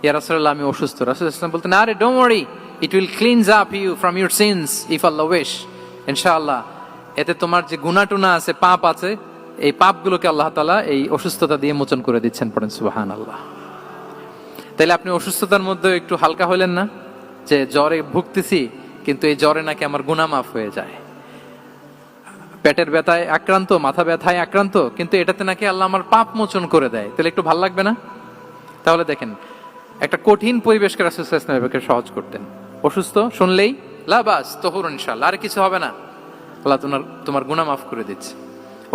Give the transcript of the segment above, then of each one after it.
ইয়া রাসূলুল্লাহ আমি অসুস্থ। রাসূলুল্লাহ বলতেন আরে don't worry, it will cleanse up you from your sins if Allah wish. ইনশাআল্লাহ এতে তোমার যে গুনাহ টুনা আছে, পাপ আছে, এই পাপগুলোকে আল্লাহ তাআলা এই অসুস্থতা দিয়ে মোচন করে দিচ্ছেন। পড়েন সুবহানাল্লাহ। তাইলে আপনি অসুস্থতার মধ্যে একটু হালকা হলেন না, যে জ্বরে ভুগতেছি কিন্তু এই জ্বরে নাকি আমার গুনাহ মাফ হয়ে যায়। পেটের ব্যথায় আক্রান্ত, মাথা ব্যথায় আক্রান্ত, কিন্তু এটাতে নাকি আল্লাহ আমার পাপ মোচন করে দেয়, তাহলে একটু ভাল লাগবে না? তাহলে দেখেন, একটা কঠিন পরিবেশকে রাসূল সাল্লাল্লাহু আলাইহি ওয়াসাল্লাম সহজ করতেন। অসুস্থ শুনলেই লা বাস তাহুর ইনশাআল্লাহ, আর কিছু হবে না, আল্লাহ তোমার গুনাহ মাফ করে দিচ্ছে।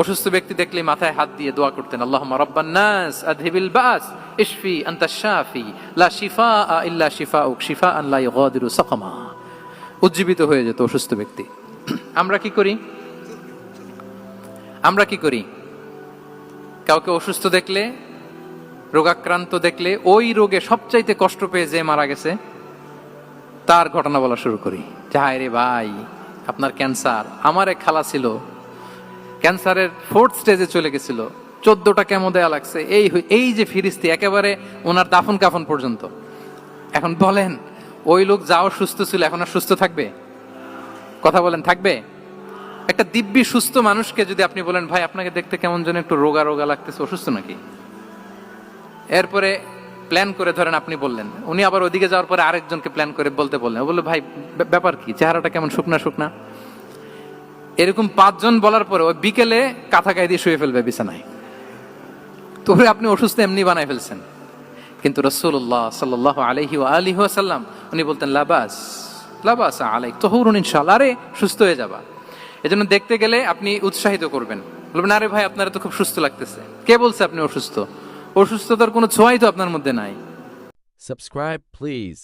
অসুস্থ ব্যক্তি দেখলেই মাথায় হাত দিয়ে দোয়া করতেন, আল্লাহুম্মা রাব্বান নাস আযহিবিল বাস ইশফি আনতাশ শাফি লা শিফাআ ইল্লা শিফাউক শিফাআন লা ইউগাদিরু সাকামা। উজ্জীবিত হয়ে যেত অসুস্থ ব্যক্তি। আমরা কি করি? কাউকে অসুস্থ দেখলে, রোগাক্রান্ত দেখলে, ওই রোগে সবচাইতে কষ্ট পেয়ে যে মারা গেছে তার ঘটনা বলা শুরু করি। হায় রে ভাই, আপনার ক্যান্সার, আমার এক খালা ছিল ক্যান্সারের 4th স্টেজে চলে গেছিল, 14টা কেমো দেয়া লাগছে, এই যে ফিরিস্তি একেবারে ওনার দাফন কাফন পর্যন্ত। এখন বলেন, ওই লোক যাও সুস্থ ছিল, এখন আর সুস্থ থাকবে? কথা বলেন, থাকবে? একটা দিব্যি সুস্থ মানুষকে যদি আপনি বলেন ভাই আপনাকে দেখতে কেমন যেন একটু রোগা রোগা লাগতেছে, অসুস্থ নাকি? এরপরে প্ল্যান করে ধরেন আপনি বললেন, উনি আবার ওইদিকে যাওয়ার পরে আরেকজনকে প্ল্যান করে বলতে বললেন, বললো ভাই ব্যাপার কি, চেহারাটা কেমন শুকনা শুকনা। এরকম 5 জন বলার পরে ওই বিকেলে কাঁথা গায়ে দিয়ে শুয়ে ফেলবে বিছানায়। তো আপনি অসুস্থ এমনি বানাই ফেলছেন। কিন্তু রাসূলুল্লাহ সাল্লাল্লাহু আলাইহি ওয়া আলিহি ওয়াসাল্লাম উনি বলতেন লাবাস আলাইক তাহুরুন ইনশাআল্লাহ, আরে সুস্থ হয়ে যাবা। এজন্য দেখতে গেলে আপনি উৎসাহিত করবেন, বলবেন আরে ভাই আপনারা তো খুব সুস্থ লাগতেছে। কে বলছে আপনি অসুস্থ? অসুস্থতার কোনো ছোঁয়াই তো আপনার মধ্যে নাই। Subscribe, please.